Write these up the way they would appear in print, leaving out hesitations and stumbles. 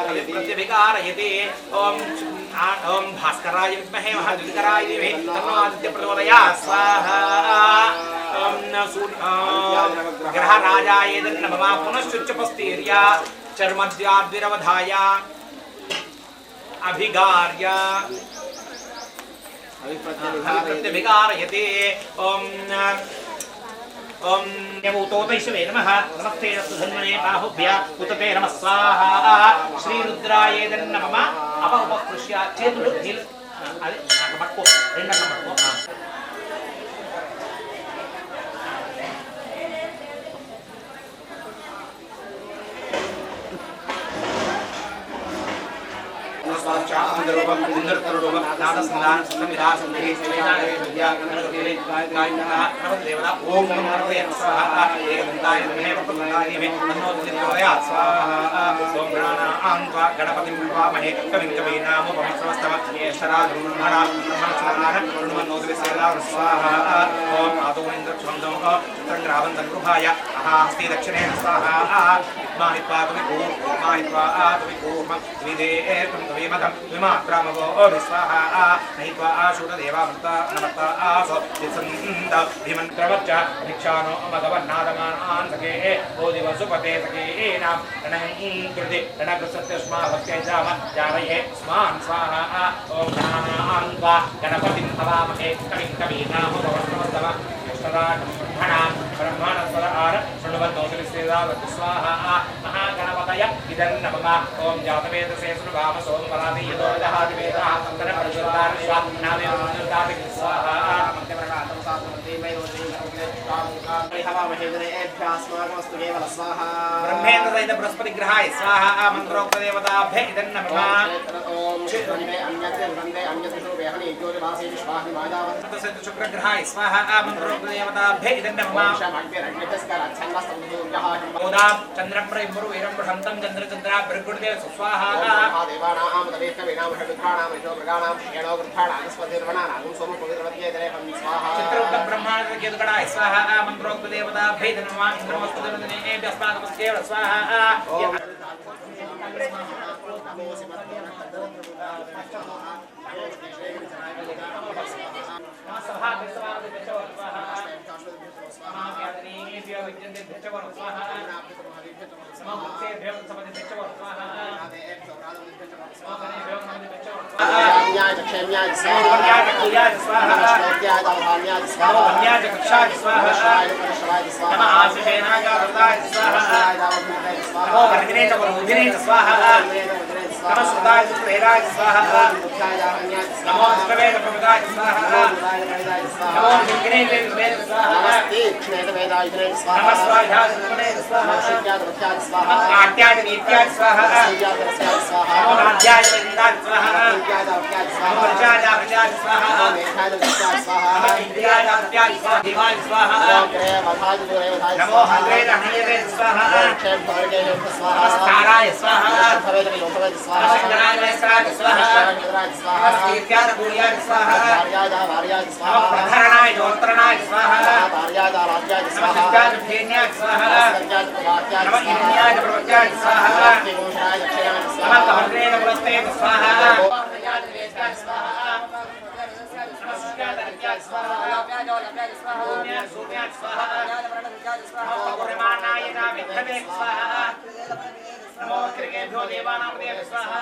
अभिप्रत्यभिकारयते ओम भास्कराय विद्महे महाद्युतिकराय धीमहि तन्नो आदित्य प्रचोदयात् स्वाहा ओम ग्रहराजाय नमः पुनश्चुच्चपस्तीर्य चर्मद्याद्विरवधाय अभिगार्य अभिप्रत्यभिकारयते ओम ओम नमोतोतैषवे नमः नमस्ते रत्नधन्वने बाहुभ्य उतते नमः स्वाहा श्री रुद्राय नमः अपउपकृष्य చేతులు అది పట్టుకో రెండన్న పట్టుకో ओम गणपति विवामहे कविं स्वाहा ओम आदोन्द्रक्षुभाय हस्ते दक्षिणे स्वाहा माहित्वा विमात्रमवो स्वाहा नहित्वा आशुरदेवामृता नमता आसो दिसन्द भीमन्त्रवच्च भिक्षानो मगवन्नादमानान् सखे ओ दिवसुपते सखेनां रणकृति रणकृसत्यस्मा भक्त्यैजाम जावये स्मान् स्वाहा ॐ गणान्त्वा गणपतिं हवामहे कविं कवीनामुपवस्त्रमस्तव ब्रह्मणस्वर शृण्वन्नोतिरिश्रेदावतु स्वाहा महागणपतय इदं नमः ओम जातवेदसे सुभाव सोमपरादि यदोदहादिवेदः तन्तरपरिशुद्धार्विश्वा नामेवदुर्गादि स्वाहा मध्यप्रकाशं सात्मति वैरोधि हवामहेदनेभ्यास्माकमस्तु केवल स्वाहा ब्रह्मेन्द्रदैत बृहस्पतिग्रहाय स्वाहा मन्त्रोक्तदेवताभ्य इदं नमः ओम श्रीरन्वे अन्यत्र वन्दे अन्यत्र ज्योतिवासी विश्वाहि मायावन्तस्य शुक्रग्रहाय स्वाहा मन्त्रोक्तदेवताभ्य इदं नमः ओदा चन्द्रं प्रयुरु वीरं प्रशन्तं चन्द्रचन्द्रा ब्रह्मदेव स्वाहा देवानां तदेकविनां हवित्राणां विष्णुप्रगाणां येणोवृद्धाणां स्वदेवनानां सोमपवित्रवत्येतरेहं स्वाहा चित्रौक ब्रह्माण्डकेतुकडाय स्वाहा मन्त्रोक्तदेवताभ्य नमः इन्द्रमस्तुदेवनेभ्यस्माकमस्तेव स्वाहा नमः सुदाय सुप्रेराय स्वाहा नमो विश्ववेद प्रभुदाय स्वाहा नमो विघ्नेश वेद स्वाहा नमस्ते वेद वेदाय स्वाहा नमः स्वाध्याय सुप्रेद स्वाहा शिष्याद स्वाहा आट्याद नित्याद स्वाहा शिष्याद स्वाहा नमो आध्याय वेदाय स्वाहा विद्याद स्वाहा नमो विद्याद स्वाहा मेधाद स्वाहा नमो विद्याद स्वाहा दिवाय स्वाहा नमो हरेद हरेद स्वाहा क्षेम भर्गे स्वाहा ताराय स्वाहा भवेद लोकवेद स्वाहा नमस्काराय स्वाहा नमस्कीर्त्याद गुण्याय स्वाहा भार्याय स्वाहा प्रधरणाय जोत्रणाय स्वाहा भार्याय राज्याय स्वाहा नमस्काराय भेन्याय स्वाहा नमः इन्द्रियाय प्रवत्याय स्वाहा विभूषणाय दक्षिणाय स्वाहा नमः कमलेन पुरस्ते स्वाहा भार्याय वेदाय स्वाहा नमस्काराय दर्याय स्वाहा लभ्याय स्वाहा ओम्याय सोम्याय स्वाहा नमः पुरमानाय नामिद्धवे स्वाहा नमो कृगेभ्यो देवानामदेव स्वाहा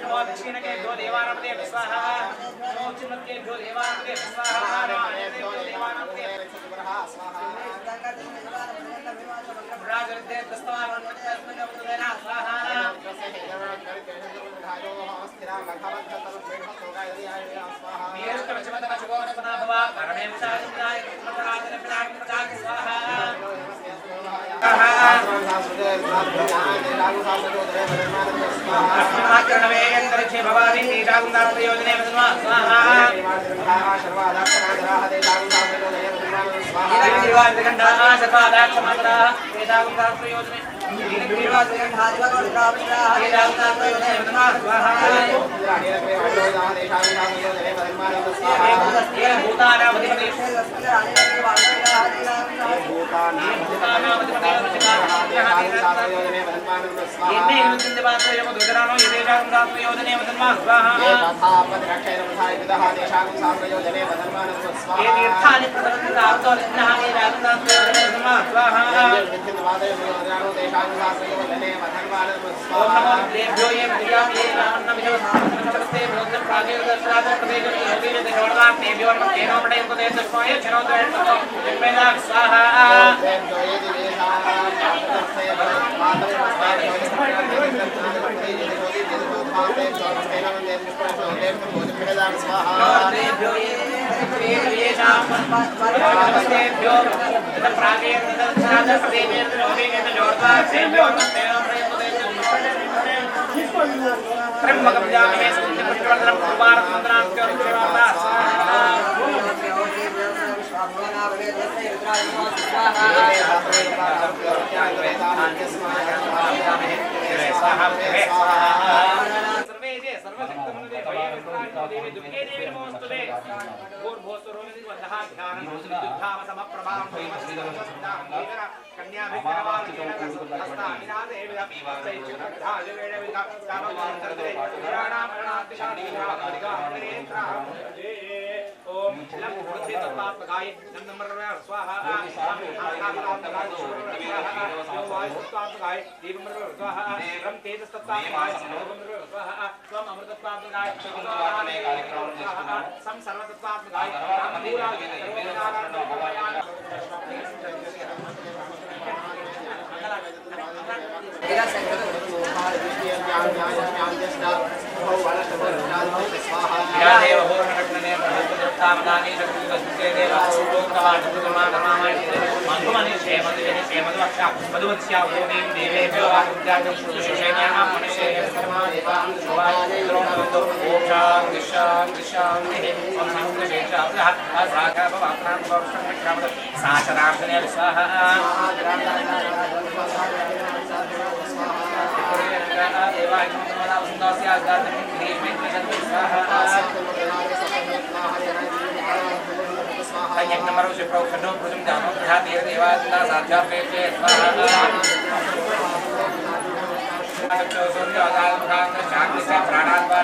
नमो दक्षिणकेभ्यो देवानामदेव स्वाहा नमो चिन्मत्केभ्यो देवानामदेव स्वाहा नमो देवानामदेव स्वाहा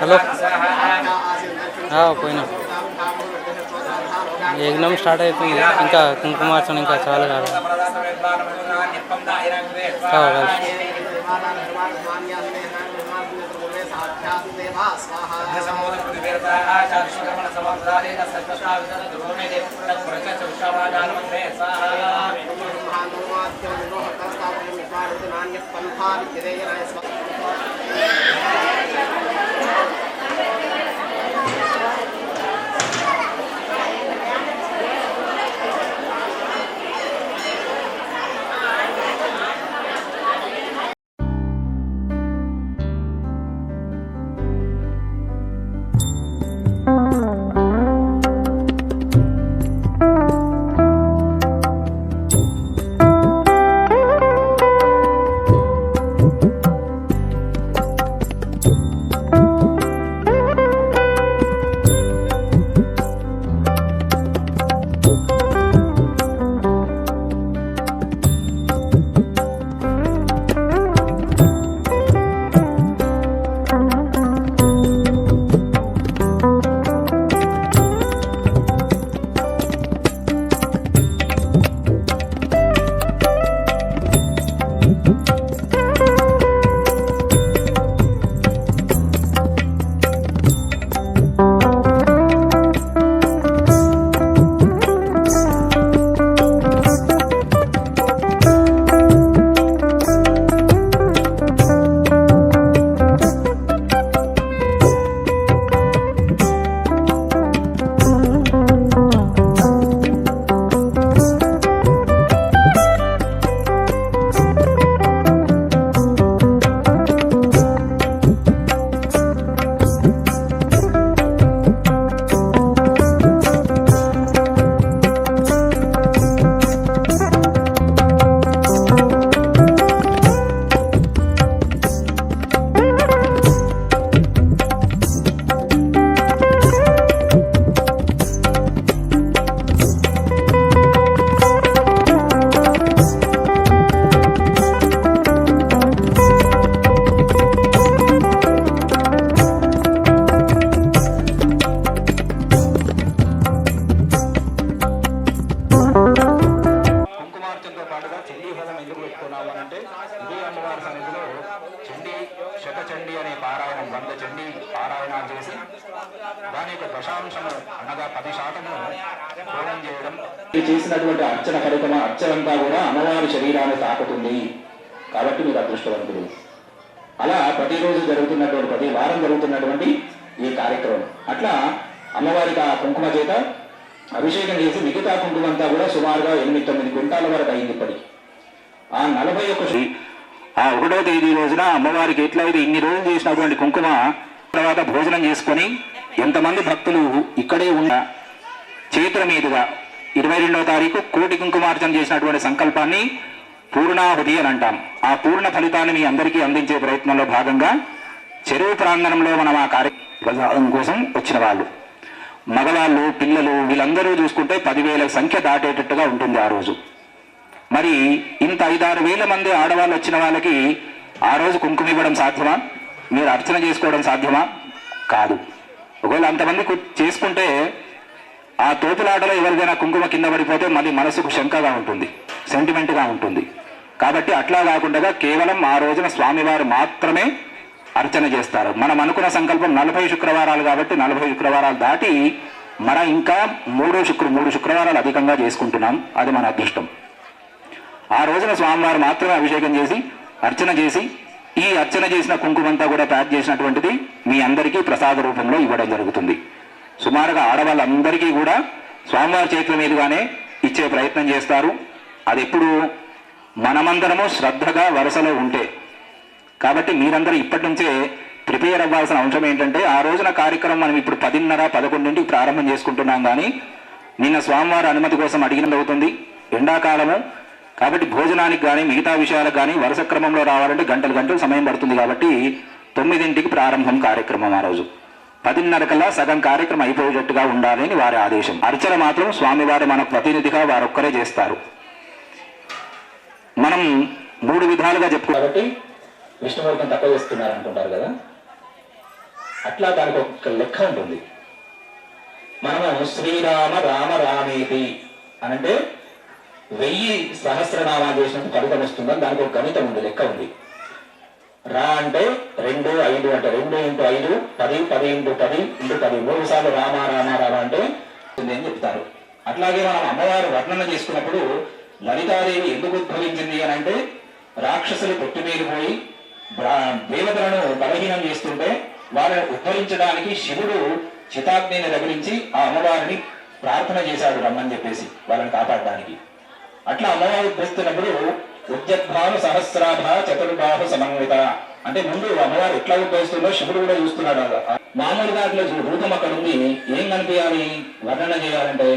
హలో పోయినా యజ్ఞం స్టార్ట్ అయిపోయింది. ఇంకా కుంకుమార్చన ఇంకా చాలా కాదు. అంటే ఇదే అమ్మవారి సన్నిధిలో చండీ శతచండీ అనే పారాయణం 100 చండీ పారాయణాలు చేసి దాని యొక్క దశాంశము అనగా 10% హోమం చేయడం. చేసినటువంటి అర్చన కార్యక్రమ అర్చనంతా కూడా అమ్మవారి శరీరాన్ని తాకుతుంది కాబట్టి మీరు అదృష్టవంతులు. అలా ప్రతిరోజు జరుగుతున్నటువంటి ప్రతి వారం జరుగుతున్నటువంటి ఈ కార్యక్రమం అట్లా అమ్మవారికి ఆ కుంకుమ చేత అభిషేకం చేసి మిగతా కుంకుమ అంతా కూడా సుమారుగా 8-9 క్వింటాల వరకు అయింది. ఇప్పటికి ఆ 41 ఆ 1వ తేదీ రోజున అమ్మవారికి ఎట్లయితే ఇన్ని రోజులు చేసినటువంటి కుంకుమ తర్వాత భోజనం చేసుకొని ఎంతమంది భక్తులు ఇక్కడే ఉన్న చేతుల మీదుగా 22వ తారీఖు కోటి కుంకుమార్చన చేసినటువంటి సంకల్పాన్ని పూర్ణాహుతి అని అంటాం. ఆ పూర్ణ ఫలితాన్ని మీ అందరికీ అందించే ప్రయత్నంలో భాగంగా చెరువు ప్రాంగణంలో మనం ఆ కార్యక్రమం కోసం వచ్చిన వాళ్ళు మగవాళ్ళు పిల్లలు వీళ్ళందరూ చూసుకుంటే 10,000 సంఖ్య దాటేటట్టుగా ఉంటుంది ఆ రోజు. మరి ఇంత 5-6 వేల మంది ఆడవాళ్ళు వచ్చిన వాళ్ళకి ఆ రోజు కుంకుమ ఇవ్వడం సాధ్యమా? మీరు అర్చన చేసుకోవడం సాధ్యమా? కాదు. ఒకవేళ అంతమంది చేసుకుంటే ఆ తోపులాటలో ఎవరికైనా కుంకుమ కింద పడిపోతే మళ్ళీ మనసుకు శంకగా ఉంటుంది, సెంటిమెంట్గా ఉంటుంది. కాబట్టి అట్లా కాకుండా కేవలం ఆ రోజున స్వామివారు మాత్రమే అర్చన చేస్తారు. మనం అనుకున్న సంకల్పం 40 శుక్రవారాలు కాబట్టి 40 శుక్రవారాలు దాటి మన ఇంకా 3 శుక్రవారాలు అధికంగా చేసుకుంటున్నాం. అది మన అదృష్టం. ఆ రోజున స్వామివారు మాత్రమే అభిషేకం చేసి అర్చన చేసి ఈ అర్చన చేసిన కుంకుమంతా కూడా ప్యాక్ చేసినటువంటిది మీ అందరికీ ప్రసాద రూపంలో ఇవ్వడం జరుగుతుంది. సుమారుగా ఆడవాళ్ళందరికీ కూడా స్వామివారి చేతుల మీదుగానే ఇచ్చే ప్రయత్నం చేస్తారు. అది ఎప్పుడు మనమందరము శ్రద్ధగా వరుసలో ఉంటే. కాబట్టి మీరందరూ ఇప్పటి నుంచే ప్రిపేర్ అవ్వాల్సిన అంశం ఏంటంటే ఆ రోజున కార్యక్రమం మనం ఇప్పుడు 10:30-11 ప్రారంభం చేసుకుంటున్నాం. కానీ నిన్న స్వామివారి అనుమతి కోసం అడిగినది అవుతుంది. ఎండాకాలము కాబట్టి భోజనానికి కానీ మిగతా విషయాలకు కానీ వరుస క్రమంలో రావాలంటే గంటలు సమయం పడుతుంది. కాబట్టి 9ంటికి ప్రారంభం కార్యక్రమం. ఆ రోజు 10:30 కల్లా సగం కార్యక్రమం అయిపోయేటట్టుగా ఉండాలని వారి ఆదేశం. అర్చన మాత్రం స్వామివారు మన ప్రతినిధిగా వారొక్కరే చేస్తారు. మనం 3 విధాలుగా కాబట్టి విష్ణుమూర్తిని తక్కువ చేస్తున్నారు అంటుంటారు కదా, అట్లా దానికి ఒక లెక్క ఉంటుంది. మనము శ్రీరామ రామ రామేతి అనంటే 1000 సహస్రనామాలు చేసినట్టు ఫలితం వస్తుందని దానికి ఒక గణితం ఉంది, లెక్క ఉంది. రా అంటే 2, 5 అంటే 2 × 5 10, 10 × 10 × 10 3 సార్లు రామ రామ రామ అంటే అని చెప్తారు. అట్లాగే మనం అమ్మవారు వర్ణన చేసుకున్నప్పుడు లలితాదేవి ఎందుకు ఉద్భవించింది అని అంటే రాక్షసులు పొట్టి మీద పోయి దేవతలను బలహీనం చేస్తుంటే వాళ్ళని ఉద్ధరించడానికి శివుడు చితాగ్నిని రగిలించి ఆ అమ్మవారిని ప్రార్థన చేశాడు రమ్మని చెప్పేసి వాళ్ళని కాపాడడానికి. అట్లా అమ్మవారు ఉద్ధరిస్తున్నప్పుడు ఉద్యద్భాను సహస్రాభ చతుర్బాహు సమన్విత అంటే ముందు అమ్మవారు ఎట్లా ఉద్భవిస్తుందో శివుడు కూడా చూస్తున్నాడు. మామూలుగా అట్లా రూపం అక్కడ ఉంది. ఏం కనిపించాలి వర్ణన చేయాలంటే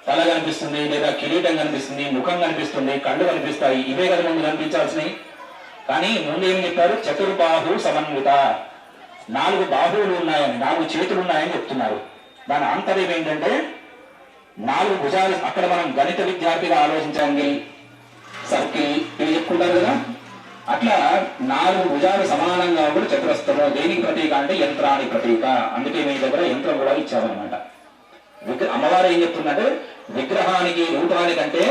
తల కనిపిస్తుంది, లేదా కిరీటం కనిపిస్తుంది, ముఖం కనిపిస్తుంది, కళ్ళు కనిపిస్తాయి. ఇవే కదా ముందు కనిపించాల్సినవి. కానీ ముందు ఏం చెప్పారు? చతుర్బాహు సమన్విత, 4 బాహువులు ఉన్నాయని, 4 చేతులు ఉన్నాయని చెప్తున్నారు. దాని ఆంతర్యం ఏంటంటే 4 భుజాలు. అక్కడ మనం గణిత విద్యార్థిగా ఆలోచించండి, సర్కిల్ ఇవి చెప్పుకుంటారు కదా, అట్లా 4 భుజాలు సమానంగా కూడా చతురస్రము. దేనికి ప్రతీక అంటే యంత్రానికి ప్రతీక. అందుకే మీ దగ్గర యంత్రం కూడా ఇచ్చామన్నమాట. అమ్మవారు ఏం చెప్తుందంటే విగ్రహానికి రూపానికంటే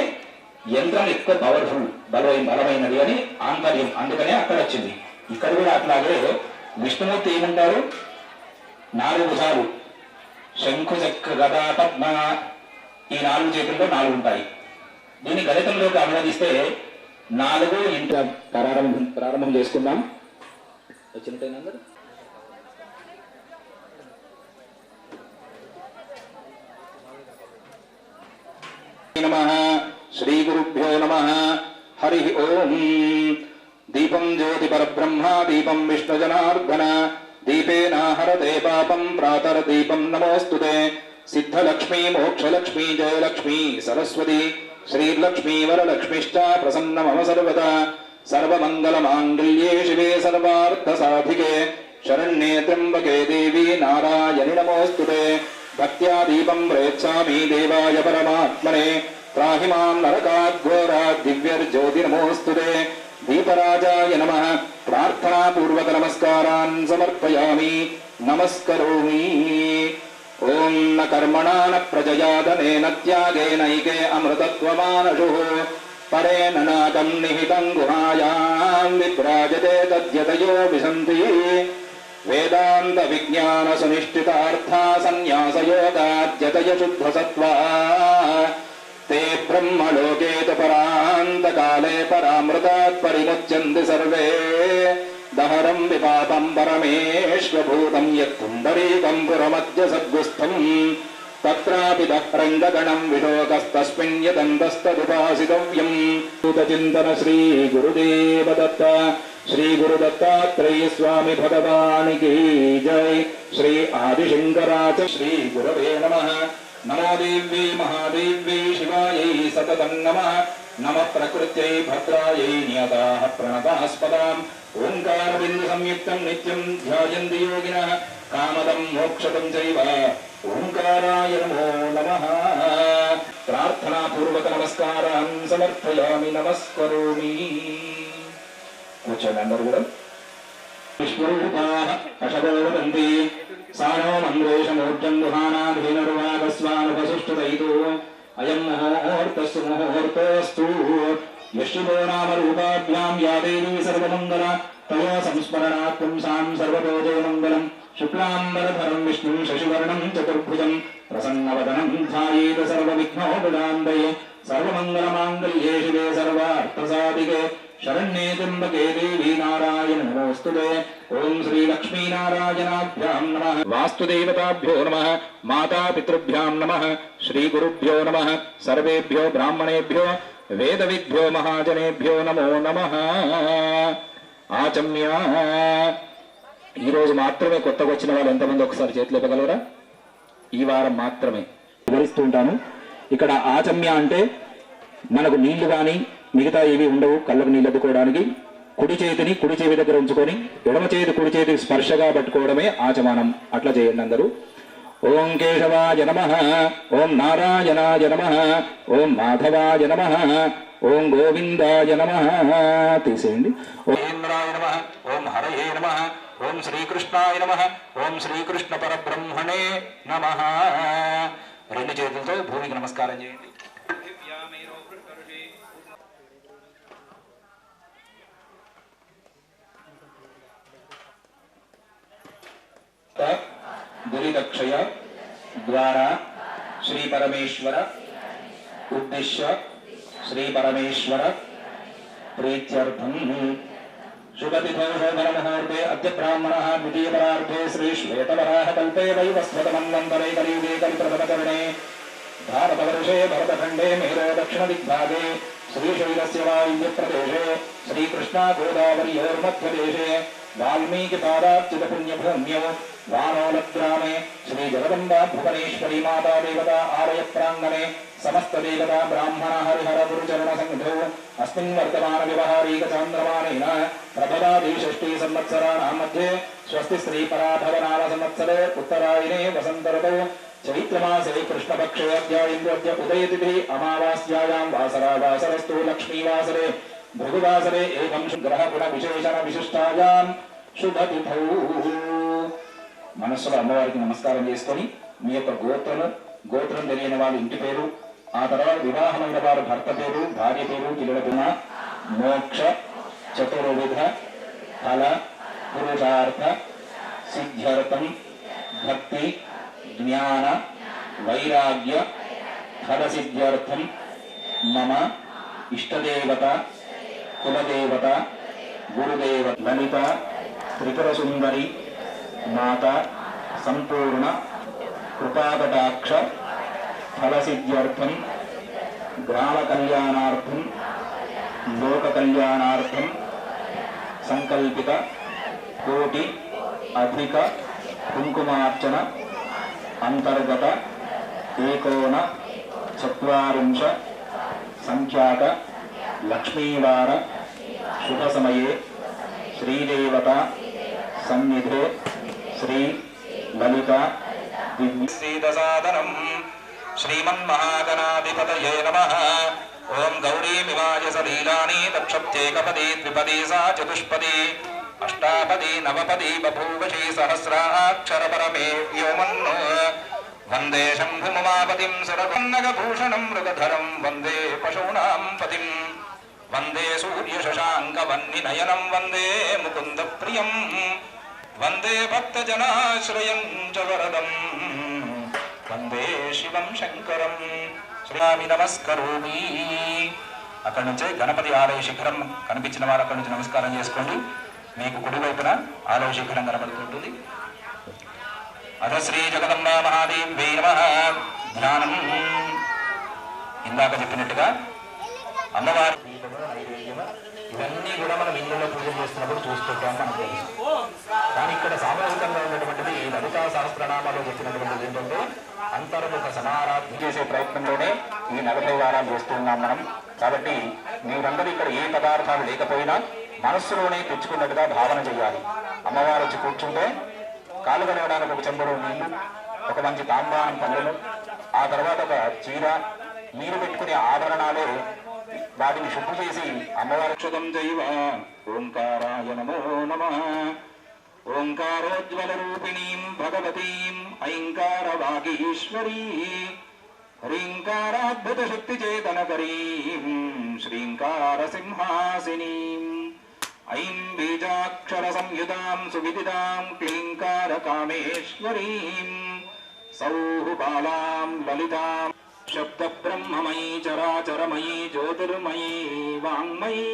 యంత్రం ఎక్కువ పవర్ఫుల్, బలమైనది అని ఆంతర్యం. అందుకనే అక్కడ వచ్చింది. ఇక్కడ కూడా అట్లాగే విష్ణుమూర్తి ఏమంటారు? 4 భుజాలు, శంఖు చక్ర గదా పద్మ, ఈ 4 చేతుల్లో 4 ఉంటాయి. దీన్ని గణితంలోకి అనువదిస్తే 4 ఇంట ప్రారంభం చేసుకుందాం. వచ్చినట్టేనా అందరూ? నమః శ్రీ గురుభ్యో నమః. హరి ఓం. దీపం జ్యోతి పరబ్రహ్మ దీపం విష్ణు జనార్దన దీపేన హరతే పాపం ప్రాతర్దీపం నమోస్తుతే. సిద్ధలక్ష్మీ మోక్షలక్ష్మీ జయలక్ష్మీ సరస్వతి శ్రీలక్ష్మీ వరలక్ష్మిశ్చ ప్రసన్న మమ సర్వదా. సర్వమంగళమాంగళ్యే శివే సర్వార్థ సాధికే శరణ్యే త్ర్యంబకే దేవి నారాయణి నమోస్తుతే. భక్త్యా దీపం ప్రేచ్ఛామి దేవాయ పరమాత్మనే త్రాహి మాం నరకాద్ఘోరాద్ దివ్యర్జ్యోతి నమోస్తుతే. దీపరాజాయ నమః. ప్రార్థనాపూర్వక నమస్కారాన్ సమర్పయామి. నమస్కరోమి. ఓం న కర్మణా న ప్రజయా ధనేన త్యాగేనైకే అమృతత్వమానశుః परेण नाकं निहितं गुहायां विभ्राजते तद्यतयो विशन्ति वेदान्तविज्ञानसुनिश्चितार्था सन्न्यासयोगाद्यतय शुद्धसत्त्वा ते ब्रह्मलोके तु परान्तकाले परामृतात् परिमुच्यन्ति सर्वे दहरं विपापं परमेश्वभूतं यत्पुण्डरीकं पुरमद्य सद्गुस्थम् तत्रापि दह्रङ्गगणं विलोकस्तस्मिन् यदन्तस्तदुपासितव्यम् चिन्तन श्री गुरुदेव दत्त श्री गुरुदत्तात्रेय स्वामी भगवान की जय। श्री आदिशंकराचार्य श्री गुरवे नमः। नमो देव्यै महादेव्यै शिवायै सततं नमः। नमः प्रकृत्यै भद्रायै नियताः प्रणतास्पदाम् ओंकारबिंदु संयुक्तं नित्यं ध्यायन्ति योगिनः कामदं मोक्षदं चैव ओंकाराय नमो नमः। प्रार्थना पूर्वक नमस्कारान् समर्पयामि नमस्करोमि। కూర్చోండి అందరూ కూడా. విశ్వరూపాః అశగోవదంతి సానో మంద్రేషమూర్జం గుహానాధీనరువాగస్వానుపసుష్టుదయితో అయం ముహూర్తస్సు ముహూర్తోస్తు యశుభో నామ రూపాభ్యాం యా దేవీ సర్వమంగళ తయా సంస్మరణాత్ పుంసాం సర్వతోజో మంగళం శుక్లాంబరధరం విష్ణుం శశివర్ణం చతుర్భుజం ప్రసన్నవదనం ధ్యాయేత సర్వవిఘ్నోపశాంతయే సర్వమంగళమాంగళ్యే శివే సర్వార్థసాధికే शरण्ये त्र्यंबके देवी नारायण नमोस्तुते। ओम श्री लक्ष्मी नारायणाभ्यां नमः। वास्तुदेवताभ्यो नमः। माता पितृभ्यां नमः। श्री गुरुभ्यो नमः। सर्वेभ्यो ब्राह्मणेभ्यो वेदविद्भ्यो महाजनेभ्यो नमो नमः। ఆచమ్య ఈరోజు మాత్రమే కొత్తగా వచ్చిన వాళ్ళు ఎంతమంది ఒకసారి చేతులు ఇవ్వగలరా? ఈ వారం మాత్రమే వివరిస్తూ ఉంటాను. ఇక్కడ ఆచమ్య అంటే మనకు నీళ్లు కానీ మిగతా ఏవి ఉండవు. కళ్ళకు నీళ్ళు అద్దుకోవడానికి కుడి చేతిని కుడి చెవి దగ్గర ఉంచుకొని ఎడమ చేతి కుడి చేతి స్పర్శగా పట్టుకోవడమే ఆచమానం. అట్లా చేయండి అందరూ. ఓం కేశవాయ నమః. ఓం నారాయణాయ నమః. ఓం మాధవాయ నమః. ఓం గోవిందాయ నమః. తీసేయండి. ఓంద్రాయ నమః. ఓం హరయే నమః. ఓం శ్రీకృష్ణాయ నమః. ఓం శ్రీకృష్ణ పరబ్రహ్మణే నమః. రెండు చేతులతో భూమికి నమస్కారం చేయండి. दुरितक्षय द्वारा श्री परमेश्वर उद्दिश्य श्री परमेश्वर प्रीत्यर्थम शुभतिथौ शोभनमुहूर्ते अद्य ब्राह्मणः द्वितीयपरार्धे श्री श्वेतवराह कल्पे वैवस्वतमन्वन्तरे कलियुगे कलिप्रथमचरणे भारतवर्षे भरतखण्डे मेरो दक्षिणदिग्भागे श्रीशैलस्य वायव्यप्रदेशे श्रीकृष्णा गोदावर्योर्मध्यदेशे वाल्मीकिपादाच्युत पुण्यभूम्यौ वानोलग्रामे श्री जगदम्बा भुवनेश्वरी माता देवता आलय प्रांगणे समस्त देवता ब्राह्मण हरिहर गुरुचरण संघौ अस्मिन् वर्तमान व्यवहारिक चान्द्रमानेन प्रभवादि षष्ठी संवत्सराणां मध्ये स्वस्ति श्री पराभव नाम संवत्सरे उत्तरायणे वसंत ऋतौ चैत्रमासे कृष्णपक्षे अद्यायन्द्य उदयतिथि अमावास्यायां वासरा वासरस्तु लक्ष्मीवासरे भृगुवासरे एवं ग्रह गुण विशेषण विशिष्टायां शुभतिथौ మనస్సులో అమ్మవారికి నమస్కారం చేసుకొని మీ యొక్క గోత్రం తెలియని వాళ్ళ ఇంటి పేరు, ఆ తర్వాత వివాహమైన వారు భర్త పేరు, భార్య పేరు, పిల్లల పేరు, మోక్ష చతుర్విధ ఫల పురుషార్థ సిద్ధ్యర్థం భక్తి జ్ఞాన వైరాగ్య ఫల సిద్ధ్యర్థం మమ ఇష్టదేవత కులదేవత గురుదేవత లలిత త్రిపుర సుందరి माता संपूर्ण कृपाकटाक्ष फलसिद्ध्यर्थं ग्राम कल्याणार्थं लोक कल्याणार्थं संकल्पित कोटि अधिक कुंकुमार्चन अंतर्गत एकोन चत्वारिंश संख्याक लक्ष्मीवार शुभ समये श्रीदेवता सन्निधे श्री ललिता दिव्यसीदसादनम् श्रीमन्महागणाधिपतये नमः। ओम गौरीमिवाय सलीलानि तक्षप्त्येकपदी द्विपदी सा चतुष्पदी अष्टापदी नवपदी बभूवशी सहस्राक्षर परमे व्योमन् వందే శంభుమమాపతిం సురగన్నగభూషణం మృగధరం వందే పశూనాం పతిం వందే సూర్యశశాంకవన్నినయనం వందే ముకుంద ప్రియం వందే భక్తజనాశ్రయం చ వరదం వందే శివం శంకరం శ్రీరామి నమస్కరోమి. అక్కడి నుంచే గణపతి ఆలయ శిఖరం కనిపించిన వారు అక్కడి నుంచి నమస్కారం చేసుకోండి. మీకు కుడివైపున ఆలయ శిఖరం కనబడుతుంటుంది. అథ శ్రీ జగదంబా మహాదేవ్యై నమః. ధ్యానం ఇందాక చెప్పినట్టుగా అమ్మవారి ఇవన్నీ కూడా మనం ఇళ్ళలో పూజలు చేస్తున్నప్పుడు చూస్తుంటాం మనకు తెలుసు. కానీ ఇక్కడ సామూహికంగా ఉన్నటువంటిది లలితా సహస్రనామాలో చెప్పినటువంటిది ఏంటంటే అంతర్ముఖ సమారాధన చేసే ప్రయత్నంలోనే ఈ 40 వారాలు చేస్తున్నాం మనం. కాబట్టి మీరందరూ ఇక్కడ ఏ పదార్థాలు లేకపోయినా మనస్సులోనే తెచ్చుకున్నట్టుగా భావన చేయాలి. అమ్మవారు వచ్చి కూర్చుంటే కాలు కడగడానికి ఒక చెంబుడు నీళ్లు, ఒక మంచి తాంబానం పళ్ళులు, ఆ తర్వాత ఒక చీర, మీరు పెట్టుకునే ఆభరణాలే వాటిని శుద్ధి చేసి అమ్మవారి క్షుతం జైవ ఓంకారాయ నమో నమః. ఓంకారోజ్వల రూపిణీం భగవతీం ఐంకార వాగీశ్వరీ హ్రీంకారాద్భుత శక్తి చేతనకరీం శ్రీంకార సింహాసినీం ఐం బీజాక్షర సంయుతాం సువిదితాం క్లీంకార కామేశ్వరీం సౌః బాలాం లలితాం శబ్ద బ్రహ్మమయీ చరాచరమయీ జ్యోతిర్మయీ వాంగ్మయీ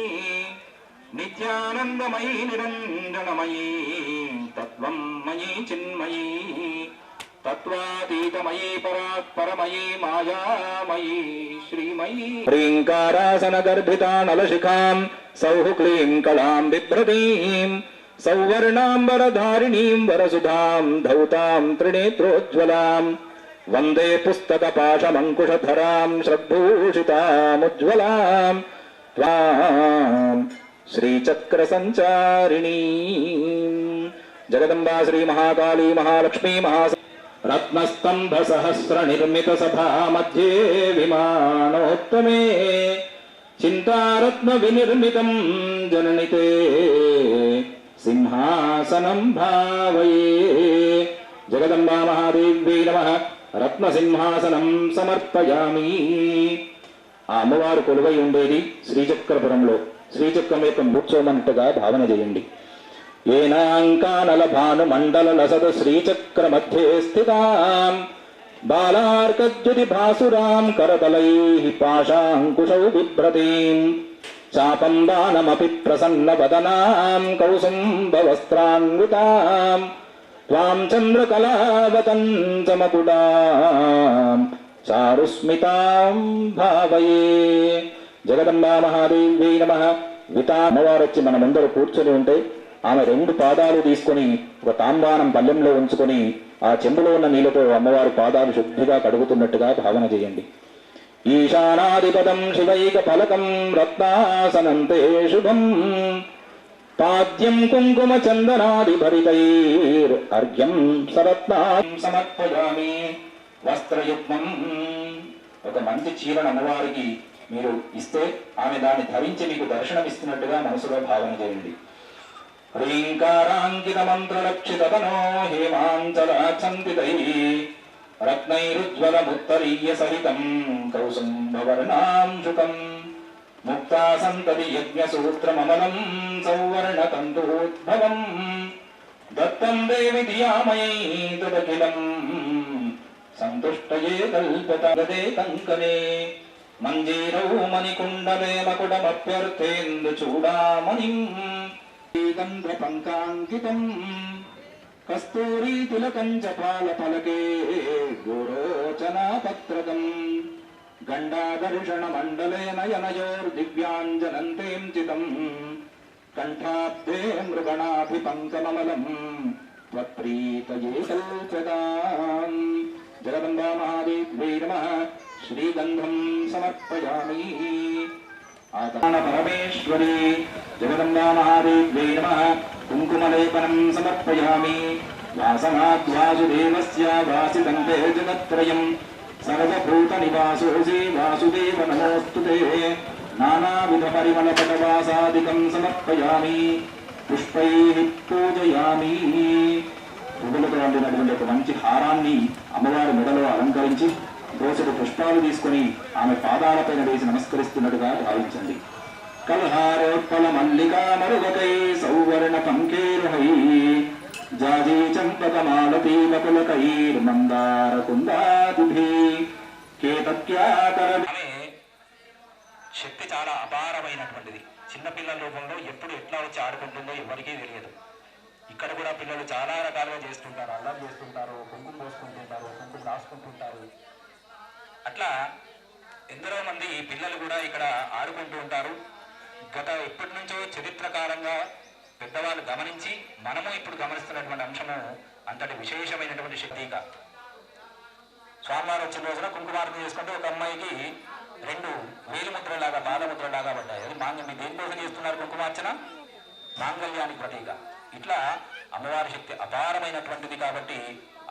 నిత్యానందమయీ నిరంజనమయీ తత్వం మయీ చిన్మయీ తత్వాతీతమయీ పరాత్పరమయీ మాయామయీ శ్రీమయీ హ్రీంకారాసనగర్భితానలశిఖాం సౌః క్లీం కళాం బిభ్రతీం సౌవర్ణాంబరధారిణీం వరసుధాం ధౌతాం త్రినేత్రోజ్వలాం వందే పుస్తకపాశమంకుశధరాం శ్రద్భూషితాముజ్వలాం త్వాం శ్రీచక్ర సంచారిణీం. జగదంబా శ్రీ మహాకాళీ మహాలక్ష్మీ రత్నస్తంభ సహస్ర నిర్మిత సభా మధ్యే విమానోత్తమే చింతారత్న వినిర్మితం జననితే సింహాసనం భావయే. జగదంబా మహాదేవ్యై నమః. రత్న సింహాసనం సమర్పయామి. ఆ అమ్మవారు కొలువై ఉండేది శ్రీచక్రపురంలో. శ్రీచక్రం యొక్క మూర్చోమంటగా భావన చేయండి. ఏనాంకానల భాను మండల లసద శ్రీచక్ర మధ్యే స్థితాం బాలార్కద్యుతి భాసురాం కరతలైః పాశాంకుశౌ బిభ్రతీం చాపం బాణమపి ప్రసన్న వదనాం కౌసుంభ వస్త్రాన్వితాం త్వాం చంద్రకళావతంచమకుడాం చారుస్మితాం భావయే. జగదంబా మహాదేవ్యై నమః. అమ్మవారు వచ్చి మనమందరూ కూర్చొని ఉంటే ఆమె 2 పాదాలు తీసుకొని ఒక తాంబానం పల్లెంలో ఉంచుకొని ఆ చెంబులో ఉన్న నీళ్లతో అమ్మవారి పాదాలు శుద్ధిగా కడుగుతున్నట్టుగా భావన చేయండి. ఈశానాదిపదం శివైక ఫలకం రత్నాసనంతే శుభం పాద్యం కుంకుమ చందనాది భరితైర్ అర్ఘ్యం సరత్నాం సమర్పయామి. వస్త్రయుగ్మం ఒక మంచి చీరను అమ్మవారికి మీరు ఇస్తే ఆమె దాన్ని ధరించి మీకు దర్శనమిస్తున్నట్టుగా మనసులో భావన చేయండి. హ్రీంకారాంకిత మంత్రలక్షితనో హేమాంచలాఛందితైః రత్నైరుజ్వలముత్తరీయ సహితం కౌసుంభవర్ణాంశుకం ముక్తాసంతతి యజ్ఞసూత్రమమలం సౌవర్ణతంతూద్భవం దత్తం దేవి ధియామయై తదఖిలం సంతుష్టయే కల్పతగదే కంకణే మంజీరౌ మణికుండలే మకుటమప్యర్థేందు చూడామణిం గంధ పంకాంకితం కస్తూరీ తిలకం చ పాలఫలకే గోరోచనాపత్రకం గండాదర్శన మండలే నయనయోర్దివ్యాంజనంతేం చితం కంఠాబ్దే మృగణాభిపంకమమలం త్వత్ప్రీతయే కల్పతాం. జగదంబా మహాదేవ్యై నమః. శ్రీగంధం సమర్పయామి. పరమేశ్వరీ జగదంబా మహాదేవ్యై నమః. కుంకుమలేపనం సమర్పయామి. వాసనాద్వాసుదేవస్య వాసితంతే జగత్రయం సర్వభూత నివాసోసి వాసుదేవ నమోస్తుతే. నానావిధ పరిమళ పటవాసాదికం సమర్పయామి. పుష్పైః పూజయామి. పువ్వులతో వండినటువంటి ఒక మంచి హారాన్ని అమ్మవారి మెడలో అలంకరించి దోసెడు పుష్పాలు తీసుకుని ఆమె పాదాలపైన వేసి నమస్కరిస్తున్నట్టుగా భావించండి. కల్హారోత్పల మల్లికా మరుగకై సౌవర్ణ పంకేరుహై జాజీ చంపక మాలతీ బకులకైర్మందార కుందాదిభి కేతక్యాకర. శక్తి చాలా అపారమైనటువంటిది. చిన్నపిల్లల రూపంలో ఎప్పుడు ఎట్లా వచ్చి ఆడుకుంటుందో ఎవరికీ తెలియదు. ఇక్కడ కూడా పిల్లలు చాలా రకాలుగా చేస్తుంటారు. అల్లం చేస్తుంటారు, కుంకుమ పోసుకుంటుంటారు, కుంకుమ రాసుకుంటుంటారు. అట్లా ఎందరో మంది పిల్లలు కూడా ఇక్కడ ఆడుకుంటూ ఉంటారు. గత ఎప్పటి నుంచో చరిత్రకారంగా పెద్దవాళ్ళు గమనించి మనము ఇప్పుడు గమనిస్తున్నటువంటి అంశము అంతటి విశేషమైనటువంటి శక్తిక. స్వామివారు వచ్చిన రోజున కుంకుమార్తన చేసుకుంటే ఒక అమ్మాయికి 2 వేలుముద్రలాగా పాదముద్రలాగా పడ్డాయి. అది మాంగళ్యం. మీరు దేనికోసం చేస్తున్నారు కుంకుమార్చన? మాంగళ్యానికి ప్రతీక. ఇట్లా అమ్మవారి శక్తి అపారమైనటువంటిది కాబట్టి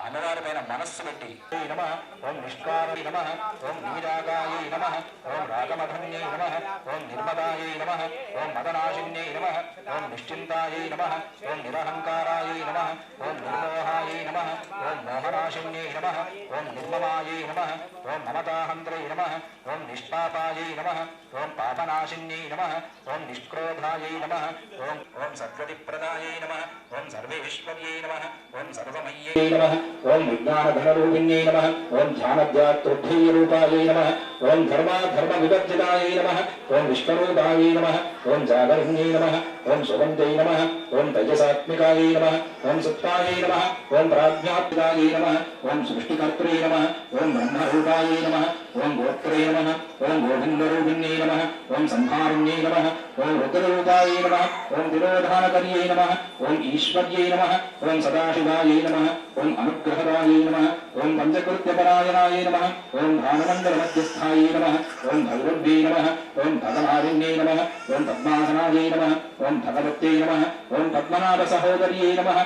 అమ్మవారి పైన మనస్సు పెట్టి నమః ఓం నిష్కారాయ నమః ఓం నీరాగాయ నమః ఓం రాగమధన్యై నమః ఓం నిర్మదాయ నమః ఓం మదనాశిన్యై నమః ఓం నిశ్చింతాయ నమః ఓం నిరహంకారాయ నమః ఓం నిర్మోహాయ నమః ఓం మోహనాశిన్యై నమః ఓం నిర్మమాయ నమః ఓం మమతాహంత్రై నమః ఓం నిష్పాపాయ నమః ఓం పాపనాశిన్యై నమః ఓం నిష్క్రోధాయ నమః ఓం ఓం సద్గతిప్రదాయ నమః ఓం సర్వేశ్వర్యై నమః ఓం సర్వమయ్యై నమః ఓం విజ్ఞానధనరూపిణ్యై నమః ఓం ధ్యానధ్యాతృభ్యరూపాయై నమః ఓం ధర్మాధర్మ వివర్జితాయై నమః ఓం విశ్వరూపాయై నమః ఓం జాగరిణ్యై నమః ఓం సుగంధై నమః ఓం తేజసాత్మికాయై నమః ఓం సుప్తాయై నమః ఓం ప్రాజ్ఞాత్మికాయై నమః ఓం సృష్టికర్త్రే నమః ఓం బ్రహ్మరూపాయై నమః ఓం గోత్రే నమః ఓం గోవిందరూపిణ్యై నమః ఓం సంహారిణ్యై నమః ఓం రుద్రరూపాయై నమః ఓం తిరోధానకర్యై నమః ఓం ఈశ్వర్యై నమః ఓం సదాశివాయై నమః ఓం అనుగ్రహదాయై నమః ఓం పంచకృత్యపరాయణాయై నమః ఓం భానుమండలమధ్యస్థాయై నమః ఓం భైరవ్యై నమః ఓం భగమాలిన్యై నమః ఓం పద్మాసనాయై నమః ఓం భగవత్యై నమః ఓం పద్మనాభ సహోదర్యై నమః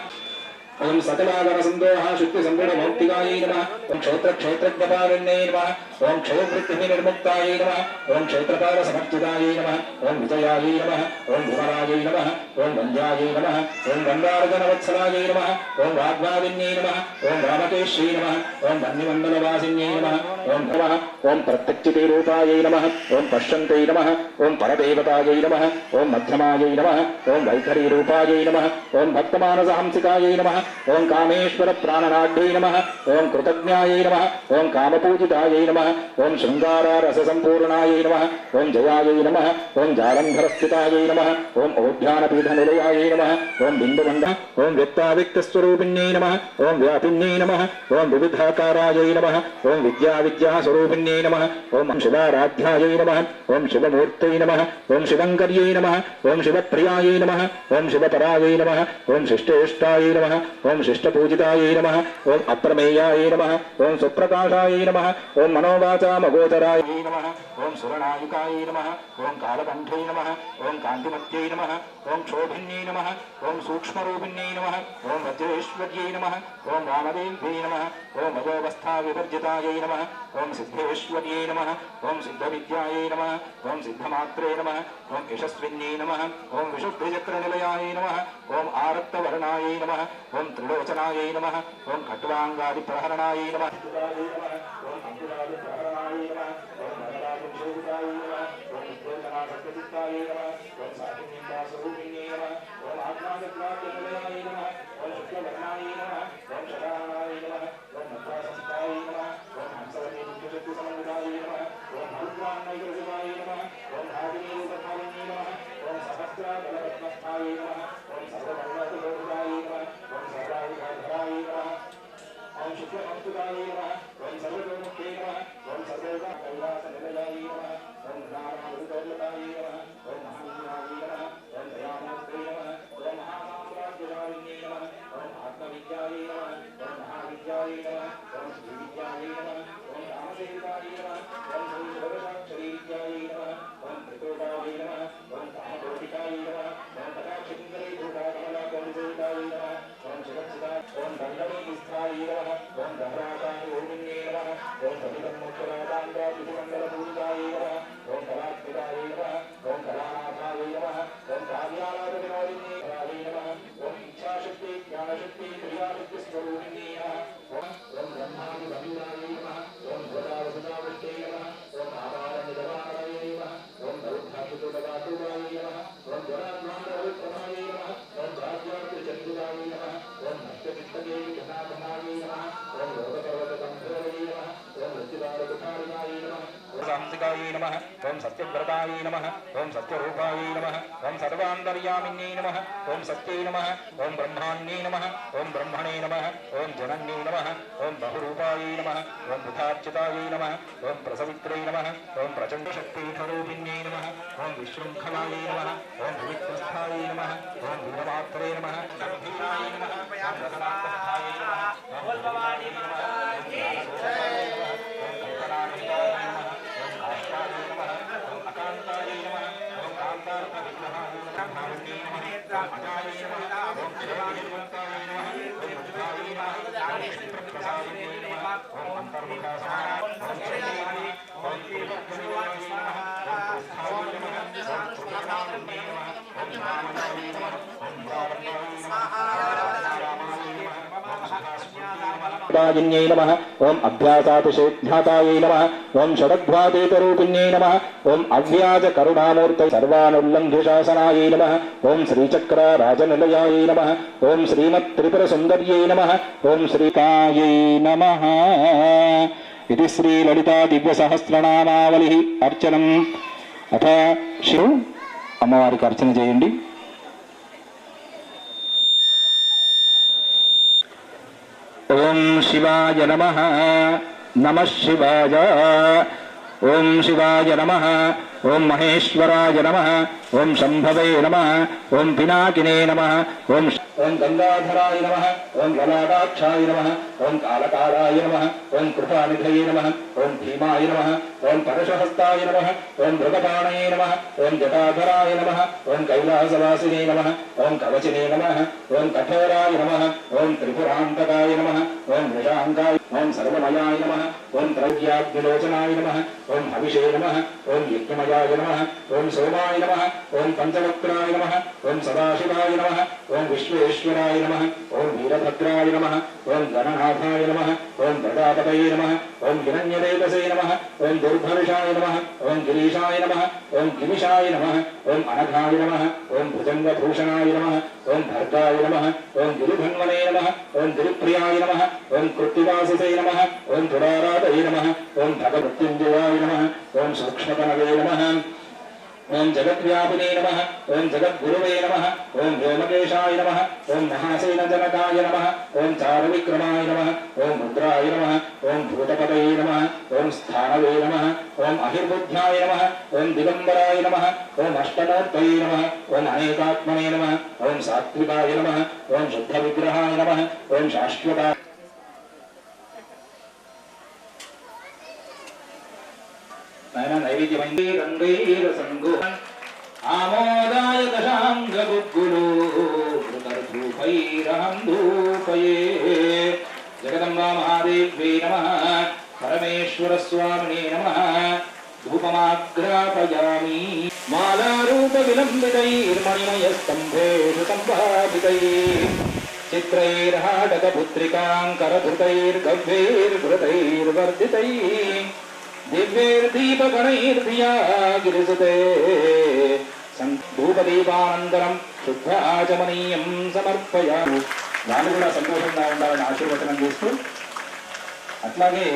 ఓం సకలాగర సందోహ శుద్ధి సంగుణ మౌక్తికాయై నమః ఓం క్షేత్రజ్ఞపాలిన్యై నమః ఓం క్షయవృత్తి నిర్ముక్తాయై నమః ఓం క్షేత్రపాల సమర్చితాయై నమః ఓం విజయాయై నమః ఓం విమలాయై నమః ఓం వంద్యాయై నమః ఓం గంగార్జనవత్సలాయై నమః ఓం వాగ్వాదిన్యై నమః ఓం రామకేశ్యై నమః ఓం వన్యమండలవాసిన్యై నమః ఓం నమః ఓం ప్రత్యక్షితే రూపాయై నమః ఓం పశ్యంతై నమః ఓం పరదేవతాయై నమః ఓం మధ్యమాయై నమః ఓం వైఖరీ రూపాయై నమః ఓం భక్తమానసహంసికాయై నమః ఓం కామేశ్వర ప్రాణనాఢ్యై నమః ఓం కృతజ్ఞాయై నమః ఓం కామపూజితాయై నమః ఓం శృంగారరస సంపూర్ణాయై నమః ఓం జయాయై నమః ఓం జాలంధరస్థితాయై నమః ఓం ఓద్యానపీఠనిలయాయై నమః ఓం బిందుమండ ఓం వ్యక్తావ్యక్తస్వరూపిణ్యై నమః ఓం వ్యాపిన్యై నమః ఓం వివిధాకారాయై నమః ఓం విద్యావిద్యాస్వరూపిణ్యై నమః ఓం శివారాధ్యాయై నమః ఓం శివమూర్తై నమః ఓం శివంకర్యై నమః ఓం శివప్రియాయై నమః ఓం శివపరాయై నమః ఓం శిష్టేష్టాయై నమః ఓం శిష్టపూజితాయై నమః ఓం అప్రమేయాయై నమః ఓం సుప్రకాశాయై నమః ఓం మనోవాచామగోచరాయై నమః ఓం సురనాయుకాయై నమః ఓం కాలకంఠై నమః ఓం కాంతిమత్యై నమః ఓం క్షోభిన్యై నమః ఓం సూక్ష్మరూపిణ్యై నమః ఓం వజ్రేశ్వర్యై నమః ఓం వామదేవ్యై నమః ఓం వయోవస్థా వివర్జితాయై నమః ఓం సిద్ధేశ్వర్యై నమః ఓం సిద్ధవిద్యాయై నమః ఓం సిద్ధమాత్రే నమః ఓం యశస్విన్యై నమః ఓం విశుద్ధచక్రనిలయాయై నమః ఓం ఆరక్తవర్ణాయై నమః ఓం త్రిలోచనాయై నమః ఓం ఖట్వాంగాదిప్రహరణాయై నమః ఓం ఇచ్ఛాశక్తి జ్ఞానశక్తి క్రియాశక్తి सत्यकांसिकायै नमः ओम सत्यव्रतायै नमः ओम सत्यरूपायै नमः ओम सर्वान्तर्यामिन्यै नमः ओम सत्यै नमः ओम ब्रह्माण्यै नमः ओम ब्रह्मणे नमः ओम जनन्यै नमः ओम बहुरूपायै नमः ओम बुधार्चितायै नमः ओम प्रसवित्रै नमः ओम प्रचण्डशक्तिरूपिण्यै नमः ओम विशृङ्खलायै नमः ओम विविधस्थायै नमः ओम वीरमात्रे नमः गम्भीराय नमः ओम रसनात्मस्थाय नमः ओम भगवाय नमः ओम ज्ञानरूपाय नमः ओम कल्पनामयाय नमः ओम काष्ठाय नमः ओम अकान्ताय नमः ओम कान्तार्थविग्रहाय नमः भावन्ये नमः ओम अजाय नमः ओम क्षयविजयवन्ताय नमः ओम मुद्राय नमः ओम लक्ष्मीप्रसादिन्ये नमः ओम अन्तर्मुखासनाय ओम क्षयये ओम त्रिभुवनाय नमः ओम प्रस्थाय नमः ओम सुप्रभान्ये नमः ओम ज्ञानमयाय नमः ओम ज्ञानमयाय नमः दायिन्यै नमः ओम अभ्यासातिशेध्यातायै नमः ओम षडध्वादेतरूपिण्यै नमः ओम अव्याज करुणामूर्तये सर्वानुल्लङ्घ्य शासनायै नमः ओम श्रीचक्रराजनिलयायै नमः ओम श्रीमत्त्रिपुरसुन्दर्यै नमः ओम श्रीकायै नमः इति श्रीललिता दिव्यसहस्रनामावलिः अर्चनम् अथ शिव అమ్మవారికి అర్చన చేయండి. ఓం శివాయ నమః నమః శివాయ ఓం శివాయ నమః ఓం మహేశ్వరాయ నమః ఓం శంభవే నమః ఓం పినాకినే నమః ఓం గంగాధరాయ నమః ఓం లలాటాక్షాయ నమః ఓం కాళకాలాయ నమః ఓం కృపానిధయే నమః ఓం భీమాయ నమః ఓం పరశహస్తాయ నమః ఓం మృగపాణయే నమః ఓం జటాధరాయ నమః ఓం కైలాసవాసినే నమః ఓం కవచినే నమః ఓం కఠోరాయ నమః ఓం త్రిపురాంతకాయ నమః ఓం వృషాంకాయ ఓం సర్వమయాయ నమః ఓం ద్రవ్యాగ్నిలోచనాయ నమః ఓం హవిషే నమః ఓం యజ్ఞమయాయ నమః ఓం సోమాయ నమః ఓం పంచవక్రాయ నమః ఓం సదాశివాయ నమః ఓం విశ్వేశ్వరాయ నమః ఓం వీరభద్రాయ నమః ఓం గణనాథాయ నమః ఓం ప్రజాపతయే నమః ఓం హిరణ్యరేతసే నమః ఓం దుర్భవిషాయ నమః ఓం గిరీశాయ నమః ఓం గిరిశాయ నమః ఓం అనఘాయ నమః ఓం భుజంగభూషణాయ నమః ఓం భర్గాయ నమః ఓం గిరిధన్వనే నమః ఓం గిరిప్రియాయ నమః ఓం కృత్తివాససే నమః ఓం తుడారాతయే నమః ఓం భగవత్యుంజయాయ నమః ఓం సూక్ష్మతనవే నమః ఓం జగద్వ్యాపినే నమః ఓం జగద్గురువే నమః ఓం వ్యోమకేశాయ నమః ఓం మహాసేనజనకాయ నమః ఓం చారువిక్రమాయ నమః ఓం రుద్రాయ నమః ఓం భూతపతయే నమః ఓం స్థానవే నమః ఓం అహిర్బుద్ధ్యాయ నమః ఓం దిగంబరాయ నమః ఓం అష్టమూర్తయే నమః ఓం అనేకాత్మనే నమః ఓం సాత్వికాయ నమః ఓం శుద్ధవిగ్రహాయ నమః ఓం శాశ్వతాయ నైవేద్యమైంది రంగైరసంగో ఆమోదాయ దశాంగ గుగ్గులు ధూపైరహం ధూపయే జగదంబా మహాదేవ్యై నమః పరమేశ్వర స్వామినే నమః ధూపమాగ్రాపయామి మాలారూప విలంబితైర్మణిమయ స్తంభేషు సంభావితైః చిత్రైర్హాటకపుత్రికాంకరధృతైర్గవ్యైర్ఘృతైర్వర్ధితైః దివ్యైర్దీపగణైర్ధియా గిరిసుతే ధూపదీపానంతరం శుద్ధ ఆచమనీయం సమర్పయామి. వాళ్ళు కూడా సంతోషంగా ఉండాలని ఆశీర్వచనం చేస్తూ, అట్లాగే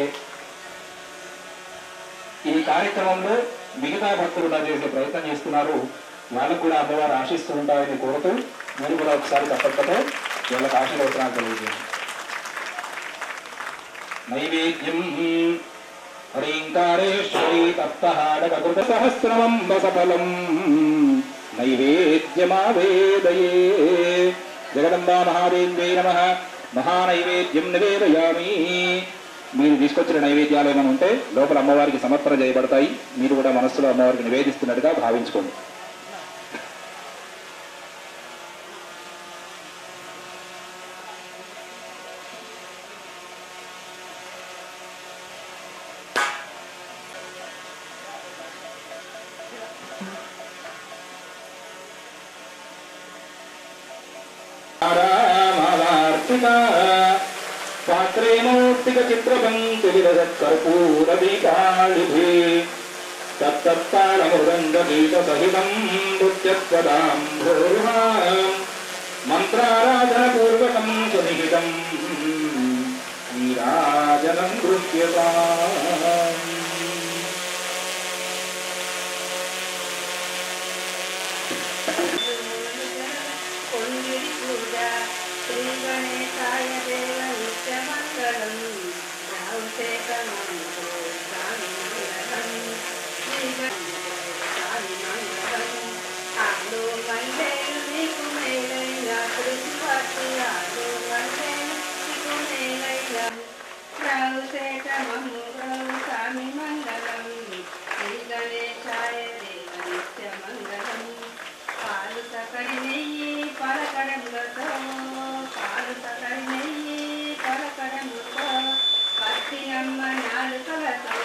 ఈ కార్యక్రమంలో మిగతా భక్తులు చేసే ప్రయత్నం చేస్తున్నారు. వాళ్ళకు కూడా అమ్మవారు ఆశిస్తూ ఉంటారని కోరుతూ మీరు కూడా ఒకసారి తప్పకతో వాళ్ళకి ఆశీర్వచనాలు తెలియజేయండి. నైవేద్యం హ్రీంకారేశ్వరీ తప్తహాడకృత సహస్రమంబ సఫలం నైవేద్యమావేదయే. జగదంబా మహాదేవ్యై నమః. మహానైవేద్యం నివేదయామి. మీరు తీసుకొచ్చిన నైవేద్యాలు ఏమైనా ఉంటే లోపల అమ్మవారికి సమర్పణ చేయబడతాయి. మీరు కూడా మనస్సులో అమ్మవారికి నివేదిస్తున్నట్టుగా భావించుకోండి. పాత్రే మౌక్తిక చిత్రపంక్తివిరసత్కర్పూరదీపాళిభి తత్తత్తాళమృదంగగీత సహితం నృత్యత్వదాంభోరుహాం మంత్రారాధనపూర్వకం సునిహితం నీరాజనం దృశ్యతాం. పాలు సకడి నెయ్యి పలకడములతో పాలు సకడి నెయ్యి పలకడములతో పత్తినమ్మ నాలుకలతో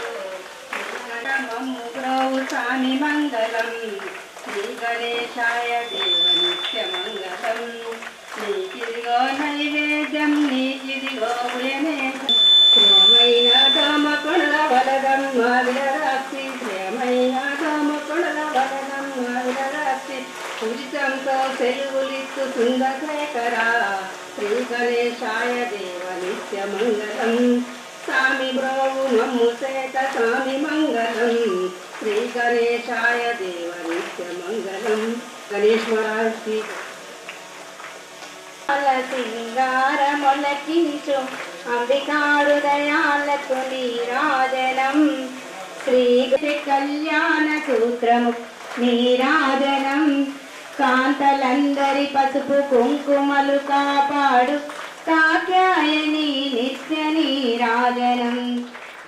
మమ్ము బ్రౌ స్వామి మంగళం శ్రీ గణేశాయ దేవ నిత్య మంగళం నీకిదిగో నైవేద్యం నీకిదిగో ఉయనేశం శ్రేమైన దోమ కొడల వలదమ్మ విడరాక్షి శ్రేమైన దోమ కొడల వలదమ్మ విడరాక్షి పూజితంతో సెలువులిత్తు సుందశేఖర శ్రీ గణేశాయ దేవ నిత్య మంగళం స్వామి బ్రోవు మమ్ము సేత స్వామి మంగళం శ్రీ గణేశాయ దేవ నిత్య మంగళం గణేష్ మహారాజ్ సింగారమొలకించు అంబికాడు దయాలకు నీరాజనం శ్రీ కళ్యాణ సూత్రము నీరాజనం కాంతలందరి పసుపు కుంకుమలు కాపాడు కాత్యాయని నిత్య నీరాజనం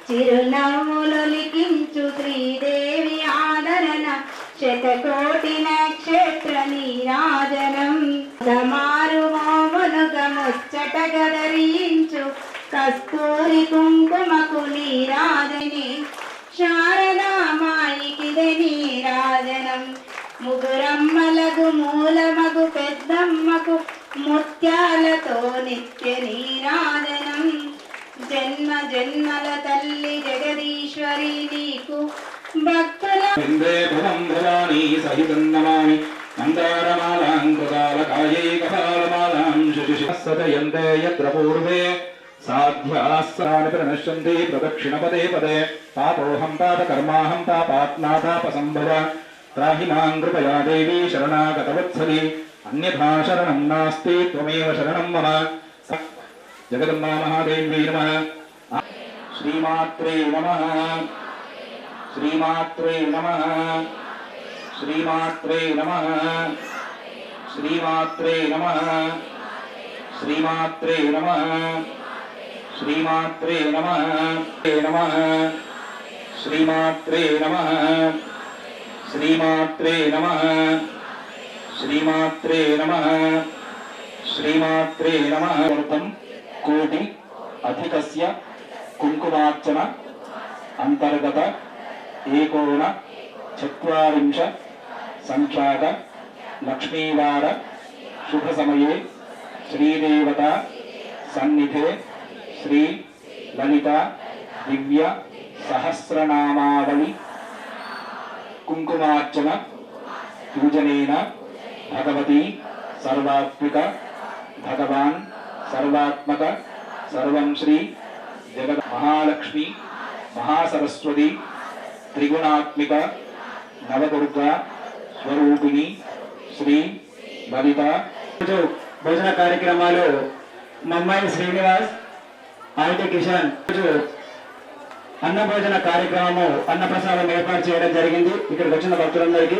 చిరునవ్వులొలికించు శ్రీదేవి ఆదరణ శతకోటి నక్షత్ర నీరాజనం సమారు మోమునుగ ముచ్చట గదరించు కస్తూరి కుంకుమకు నీరాజని శారదామాయికిదే నీరాజనం ముగురమ్మలకు మూలమగు పెద్దమ్మకు ముత్యాలతో నిత్య నీరాజనం జన్మ జన్మల తల్లి జగదీశ్వరి నీకు భక్తుల సహితం నమామి మందారమాలాంకృతాలకాయై కపాలమాలాం శుశిశిసతయంతే యత్ర పూర్వే సాధ్యాస్సాని ప్రణశ్యంతి ప్రదక్షిణపదే పదే పాపోహం పాపకర్మాహం పాపాత్మా పాపసంభవ త్రాహి మాం కృపయా దేవీ శరణాగతవత్సలి అన్యథా శరణం నాస్తి త్వమేవ శరణం మమ జగదంబా మహాదేవ్యై నమః శ్రీమాత్రే నమః శ్రీమాత్రే నమః శ్రీమాత్రే నమః శ్రీమాత్రే నమః శ్రీమాత్రే నమః శ్రీమాత్రే నమః నమః శ్రీమాత్రే నమః శ్రీమాత్రే నమః శ్రీమాత్రే నమః శ్రీమాత్రే నమః కోటి అధికస్య కుంకుమార్చన అంతర్గత ఏకోన చత్వారింశ సంఖ్యాక లక్ష్మీవార శుభ సమయే శ్రీదేవత సన్నిధే శ్రీ లలిత దివ్య సహస్రనామావళి కుంకుమార్చన పూజనేన భగవతి సర్వాత్మిక భగవాన్ సర్వాత్మక సర్వం శ్రీ జగత్ మహాలక్ష్మి మహాసరస్వతి త్రిగుణాత్మిక నవదుర్గా స్వరూపిణి శ్రీ లలిత భోజన కార్యక్రమాలు మమ్మాయి శ్రీనివాస్ ఆంటీ కిషన్ అన్న భోజన కార్యక్రమము అన్నప్రసాదం ఏర్పాటు చేయడం జరిగింది. ఇక్కడికి వచ్చిన భక్తులందరికీ